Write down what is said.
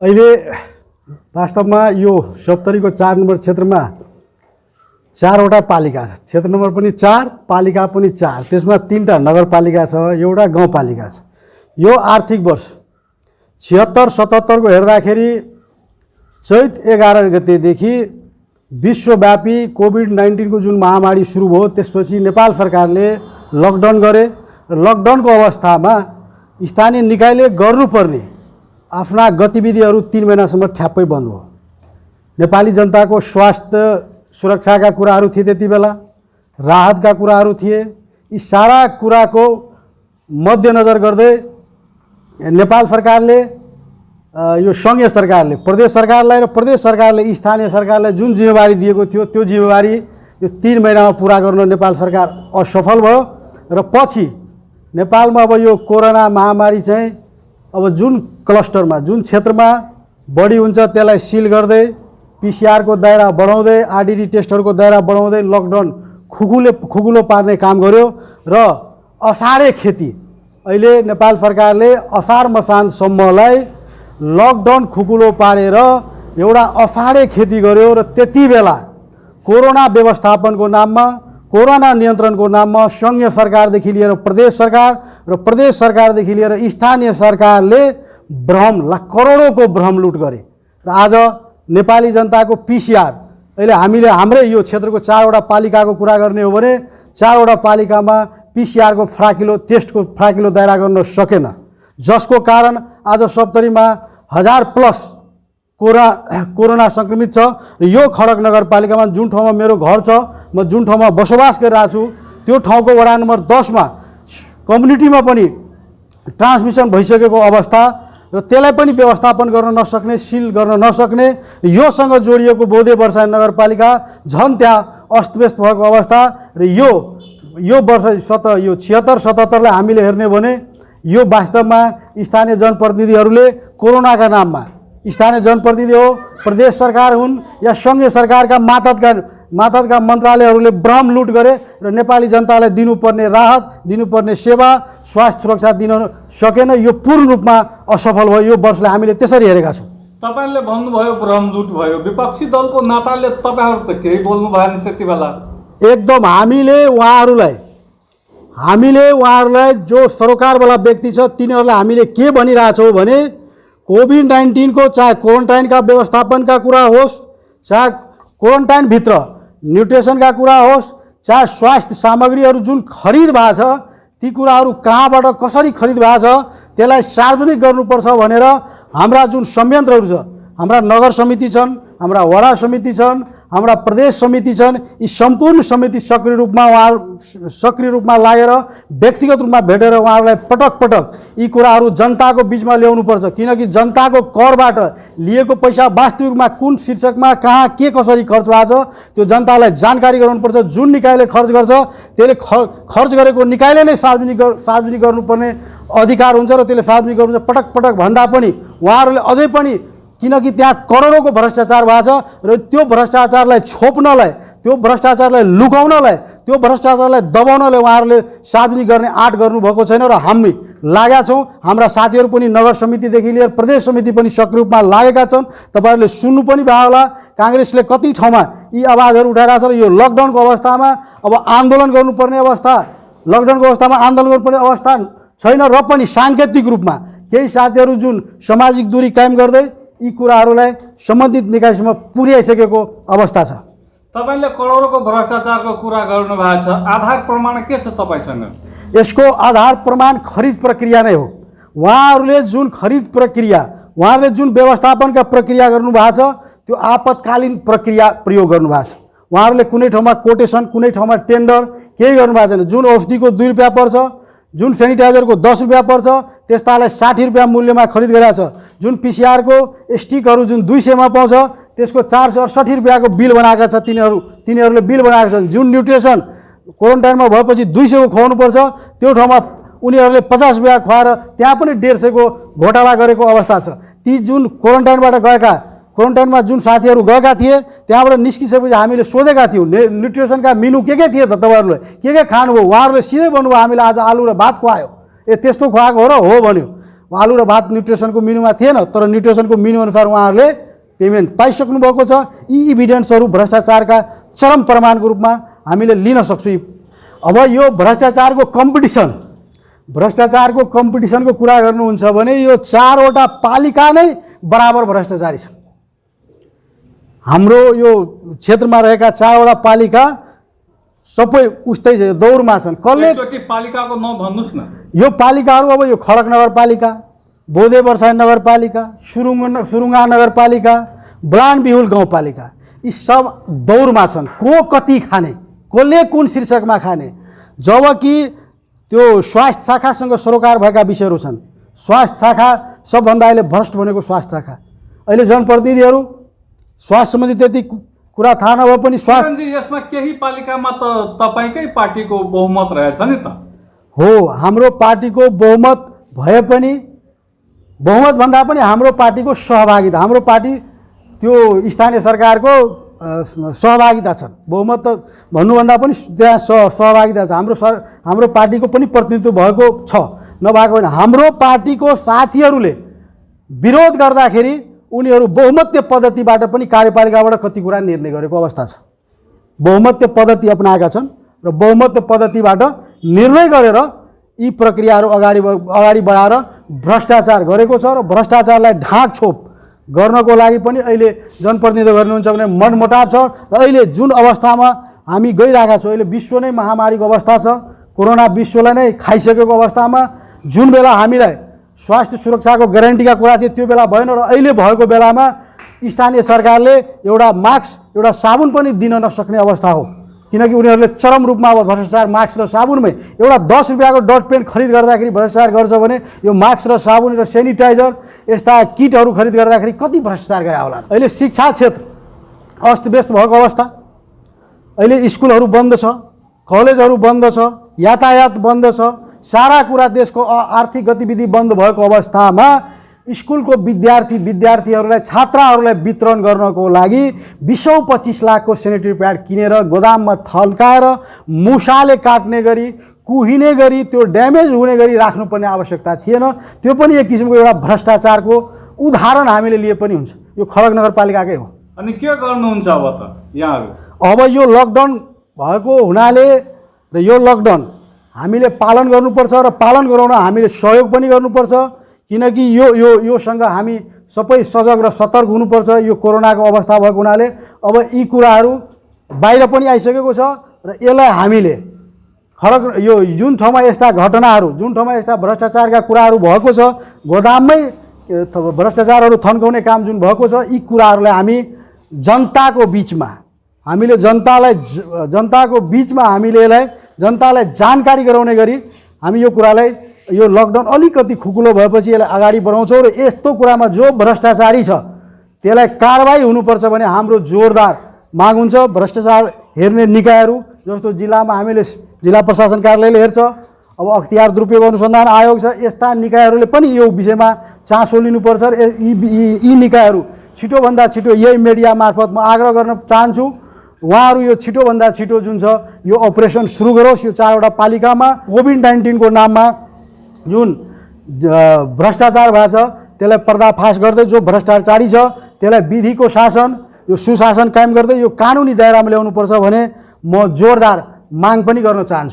अहिले वास्तवमा यो सप्तरीको 4 नम्बर क्षेत्रमा 4वटा पालिका छ। क्षेत्र नम्बर पनि 4, पालिका पनि 4, त्यसमा 3टा नगरपालिका छ, एउटा गाउँपालिका छ। यो आर्थिक वर्ष 76-77 को हेर्दाखेरि चैत 11 गतेदेखि विश्वव्यापी कोभिड-19 को जुन महामारी सुरु भयो त्यसपछि नेपाल सरकारले लकडाउन गरे। लकडाउनको अवस्थामा स्थानीय निकायले गर्नुपर्ने आफ्ना गतिविधिहरू 3 महिनासम्म ठ्याप्पै बन्द भयो। नेपाली जनताको स्वास्थ्य सुरक्षाका कुराहरू थिए, त्यति बेला राहतका कुराहरू थिए। यी सारा कुराको मध्यनजर गर्दै नेपाल सरकारले यो संघीय सरकारले प्रदेश सरकारलाई र प्रदेश सरकारले स्थानीय सरकारलाई जुन जिम्मेवारी दिएको थियो त्यो जिम्मेवारी यो 3 महिनामा पुरा गर्न नेपाल सरकार असफल भयो। र पछि नेपालमा अब यो कोरोना महामारी चाहिँ अब जुन क्लस्टरमा जुन क्षेत्रमा बढी हुन्छ त्यसलाई सिल गर्दै पीसीआर को दायरा बढाउँदै आरडीटी टेस्टहरूको दायरा बढाउँदै लकडाउन खुकुलो पार्ने काम गर्यो। र असाढे खेती अहिले नेपाल सरकारले असार मसानसम्मलाई लकडाउन खुकुलो पारेर एउटा असाढे खेती गर्यो। र त्यति बेला कोरोना व्यवस्थापनको नाममा कोरोना नियन्त्रणको नाममा संघीय सरकारदेखि लिएर प्रदेश सरकार र प्रदेश सरकारदेखि लिएर स्थानीय सरकारले करोडौंको भ्रम लुट गरे। र आज नेपाली जनताको पीसीआर अहिले हामीले हाम्रै यो क्षेत्रको 4वटा पालिकाको कुरा गर्ने हो भने 4वटा पालिकामा पीसीआर को फ्राकिलो टेस्टको फ्राकिलो दायरा गर्न सकेन, जसको कारण आज सप्तरीमा 1000+ कोरोना संक्रमित छ। र यो खडक नगरपालिकामा जुन ठाउँमा मेरो घर छ, म जुन ठाउँमा बसोबास गरिरहेको छु त्यो ठाउँको वडा नम्बर 10 मा कम्युनिटीमा पनि ट्रान्समिसन भइसकेको अवस्था र त्यसलाई पनि व्यवस्थापन गर्न नसक्ने, सिल गर्न नसक्ने, योसँग जोडिएको बोधे वर्षा नगरपालिका झन् त्यहाँ अस्तव्यस्त भएको अवस्था। र यो वर्ष यो 76-77 लाई हामीले हेर्ने भने यो वास्तवमा स्थानीय जनप्रतिनिधिहरूले कोरोनाका नाममा स्थानीय जनप्रतिनिधि हो, प्रदेश सरकार हुन् या संघीय सरकारका मातहतका मन्त्रालयहरूले भ्रम लुट गरे र नेपाली जनतालाई दिनुपर्ने राहत, दिनुपर्ने सेवा, स्वास्थ्य सुरक्षा दिन सकेन। यो पूर्ण रूपमा असफल भयो। यो वर्षलाई हामीले त्यसरी हेरेका छौँ। तपाईले भन्नुभयो भ्रम लुट भयो, विपक्षी दलको नाताले तपाईहरु त केही बोल्नु भएन त्यति बेला। एकदम हामीले उहाँहरूलाई जो सरोकारवाला व्यक्ति छ तिनीहरूलाई हामीले के भनिरहेछौँ भने कोभिड-19 को चाहे क्वारेन्टाइनका व्यवस्थापनका कुरा होस्, चाहे क्वारेन्टाइनभित्र न्युट्रिसनका कुरा होस्, चाहे स्वास्थ्य सामग्रीहरू जुन खरिद भएको छ ती कुराहरू कहाँबाट कसरी खरिद भएको छ त्यसलाई सार्वजनिक गर्नुपर्छ भनेर हाम्रा जुन संयन्त्रहरू छ, हाम्रा नगर समिति छन्, हाम्रा वडा समिति छन्, हाम्रा प्रदेश समिति छन्, यी सम्पूर्ण समिति सक्रिय रूपमा लागेर व्यक्तिगत रूपमा भेटेर उहाँहरूलाई पटक पटक यी कुराहरू जनताको बीचमा ल्याउनुपर्छ। किनकि जनताको करबाट लिएको पैसा वास्तविक रूपमा कुन शीर्षकमा कहाँ के कसरी खर्च भएको छ त्यो जनतालाई जानकारी गराउनुपर्छ। जुन निकायले खर्च गर्छ त्यसले खर्च गरेको निकायले नै सार्वजनिक गर्नुपर्ने अधिकार हुन्छ र त्यसले सार्वजनिक गर्नुपर्छ। पटक पटक भन्दा पनि उहाँहरूले अझै पनि किनकि त्यहाँ करोडौंको भ्रष्टाचार भएको छ र त्यो भ्रष्टाचारलाई छोप्नलाई, त्यो भ्रष्टाचारलाई लुकाउनलाई, त्यो भ्रष्टाचारलाई दबाउनलाई उहाँहरूले सार्वजनिक गर्ने आँट गर्नुभएको छैन। र हामी लागेका छौँ, हाम्रा साथीहरू पनि नगर समितिदेखि लिएर प्रदेश समिति पनि सक्रिय रूपमा लागेका छन्। तपाईँहरूले सुन्नु पनि भयो होला, काङ्ग्रेसले कति ठाउँमा यी आवाजहरू उठाइरहेको छ। र यो लकडाउनको अवस्थामा अब आन्दोलन गर्नुपर्ने अवस्था, लकडाउनको अवस्थामा आन्दोलन गर्नुपर्ने अवस्था छैन। र पनि साङ्केतिक रूपमा केही साथीहरू जुन सामाजिक दूरी कायम गर्दै यी कुराहरूलाई सम्बन्धित निकायसम्म पुर्याइसकेको अवस्था छ। तपाईले करोडौंको भ्रष्टाचारको कुरा गर्नु भएको छ, आधार प्रमाण के छ तपाईसँग? यसको आधार प्रमाण खरिद प्रक्रिया नै हो। उहाँहरूले जुन खरिद प्रक्रिया, उहाँहरूले जुन व्यवस्थापनका प्रक्रिया गर्नुभएको छ त्यो आपतकालीन प्रक्रिया प्रयोग गर्नुभएको छ। उहाँहरूले कुनै ठाउँमा कोटेसन, कुनै ठाउँमा टेन्डर केही गर्नुभएको छैन। जुन औषधिको 2 रुपियाँ पर्छ, जुन सेनिटाइजरको 10 रुपियाँ पर्छ त्यस्तालाई 60 रुपियाँ मूल्यमा खरिद गरेको छ। जुन पीसीआर को स्टिकहरू जुन 200 मा पाउँछ त्यसको 468 रुपियाँको बिल बनाएका छ तिनीहरूले बिल बनाएका छन्। जुन न्युट्रिसन क्वारेन्टाइनमा भएपछि 200 को खुवाउनुपर्छ त्यो ठाउँमा उनीहरूले 50 रुपियाँ खुवाएर त्यहाँ पनि 150 को घोटाला गरेको अवस्था छ। ती जुन क्वारेन्टाइनमा जुन साथीहरू गएका थिए त्यहाँबाट निस्किसकेपछि हामीले सोधेका थियौँ न्युट्रिसनका मेनु के थिए त तपाईँहरूले के खानुभयो? उहाँहरूले सिधै भन्नुभयो हामीले आज आलु र भात खुवायो। त्यस्तो खुवाएको हो र हो भन्यो। आलु र भात न्युट्रिसनको मेनुमा थिएन, तर न्युट्रिसनको मेनु अनुसार उहाँहरूले पेमेन्ट पाइसक्नु भएको छ। यी इभिडेन्सहरू भ्रष्टाचारका चरम प्रमाणको रूपमा हामीले लिन सक्छौँ। अब यो भ्रष्टाचारको कम्पिटिसनको कुरा गर्नुहुन्छ भने यो 4वटा पालिका नै बराबर भ्रष्टाचारी छन्। हाम्रो यो क्षेत्रमा रहेका 4वटा पालिका सबै उस्तै दौरमा छन्। कसले पालिकाको नाम भन्नुस् न? यो पालिकाहरू अब यो खडक नगरपालिका, बोधे वर्षाई नगरपालिका, सुरुङ्गा नगरपालिका, ब्लानबिहुल गाउँपालिका, यी सब दौरमा छन्। को कति खाने, कसले कुन शीर्षकमा खाने। जबकि त्यो स्वास्थ्य शाखासँग सरोकार भएका विषयहरू छन्। स्वास्थ्य शाखा सबभन्दा अहिले भ्रष्ट भनेको स्वास्थ्य शाखा। अहिले जनप्रतिनिधिहरू स्वास्थ्य सम्बन्धी त्यति कुरा थाहा नभए पनि स्वास्थ्य, यसमा केही पालिकामा त तपाईँकै पार्टीको बहुमत रहेछ नि त? हो, हाम्रो पार्टीको बहुमत भए पनि, बहुमत भन्दा पनि हाम्रो पार्टीको सहभागिता, हाम्रो पार्टी त्यो स्थानीय सरकारको सहभागिता छन्। बहुमत त भन्नुभन्दा पनि त्यहाँ सहभागिता छ। हाम्रो पार्टीको पनि प्रतिनिधित्व भएको छ, नभएको होइन। हाम्रो पार्टीको साथीहरूले विरोध गर्दाखेरि उनीहरू बहुमतीय पद्धतिबाट पनि कार्यपालिकाबाट कति कुरा निर्णय गरेको अवस्था छ। बहुमतीय पद्धति अपनाएका छन् र बहुमतीय पद्धतिबाट निर्णय गरेर यी प्रक्रियाहरू अगाडि बढाएर भ्रष्टाचार गरेको छ। र भ्रष्टाचारलाई ढाकछोप गर्नको लागि पनि अहिले जनप्रतिनिधित्व गर्नुहुन्छ भने मनमुटाव छ। र अहिले जुन अवस्थामा हामी गइरहेका छौँ, अहिले विश्व नै महामारीको अवस्था छ, कोरोना विश्वलाई नै खाइसकेको अवस्थामा जुन बेला हामीलाई स्वास्थ्य सुरक्षाको ग्यारेन्टीका कुरा थियो त्यो बेला भएन। र अहिले भएको बेलामा स्थानीय सरकारले एउटा मास्क, एउटा साबुन पनि दिन नसक्ने अवस्था हो। किनकि उनीहरूले चरम रूपमा अब भ्रष्टाचार मास्क र साबुनमै, एउटा 10 रुपियाँको डट पेन खरिद गर्दाखेरि भ्रष्टाचार गर्छ भने यो मास्क र साबुन र सेनिटाइजर यस्ता किटहरू खरिद गर्दाखेरि कति भ्रष्टाचार गरे होला। अहिले शिक्षा क्षेत्र अस्तव्यस्त भएको अवस्था, अहिले स्कुलहरू बन्द छ, कलेजहरू बन्द छ, यातायात बन्द छ, सारा कुरा देशको आर्थिक गतिविधि बन्द भएको अवस्थामा स्कुलको विद्यार्थीहरूलाई, छात्राहरूलाई वितरण गर्नको लागि 20-25 लाखको सेनिटरी प्याड किनेर गोदाममा थन्काएर मुसाले काट्ने गरी, कुहिने गरी, त्यो ड्यामेज हुने गरी राख्नुपर्ने आवश्यकता थिएन। त्यो पनि एक किसिमको एउटा भ्रष्टाचारको उदाहरण हामीले लिए पनि हुन्छ। यो खडक नगरपालिकाकै हो। अनि के गर्नुहुन्छ अब त यहाँहरू? अब यो लकडाउन भएको हुनाले र यो लकडाउन हामीले पालन गर्नुपर्छ र पालन गराउन हामीले सहयोग पनि गर्नुपर्छ। किनकि योसँग हामी सबै सजग र सतर्क हुनुपर्छ। यो कोरोनाको अवस्था भएको हुनाले अब यी कुराहरू बाहिर पनि आइसकेको छ र यसलाई हामीले यो जुन ठाउँमा यस्ता घटनाहरू, जुन ठाउँमा यस्ता भ्रष्टाचारका कुराहरू भएको छ, गोदाममै भ्रष्टाचारहरू थन्काउने काम जुन भएको छ, यी कुराहरूलाई हामी जनताको बिचमा हामीले यसलाई जनतालाई जानकारी गराउने गरी हामी यो कुरालाई, यो लकडाउन अलिकति खुकुलो भएपछि यसलाई अगाडि बढाउँछौँ। र यस्तो कुरामा जो भ्रष्टाचारी छ त्यसलाई कारबाही हुनुपर्छ भने हाम्रो जोरदार माग हुन्छ। भ्रष्टाचार हेर्ने निकायहरू जस्तो जिल्लामा हामीले जिल्ला प्रशासन कार्यालयले हेर्छ, अब अख्तियार दुरुपयोग अनुसन्धान आयोग छ, यस्ता निकायहरूले पनि यो विषयमा चासो लिनुपर्छ। र यी निकायहरू छिटोभन्दा छिटो यही मिडिया मार्फत म आग्रह गर्न चाहन्छु, उहाँहरू यो छिटोभन्दा छिटो जुन छ यो अपरेसन सुरु गरोस्। यो 4वटा पालिकामा कोभिड-19 को नाममा जुन भ्रष्टाचार भएको छ त्यसलाई पर्दाफास गर्दै जो भ्रष्टाचारी छ त्यसलाई विधिको शासन, यो सुशासन कायम गर्दै यो कानुनी दायरामा ल्याउनुपर्छ भने म जोरदार माग पनि गर्न चाहन्छु।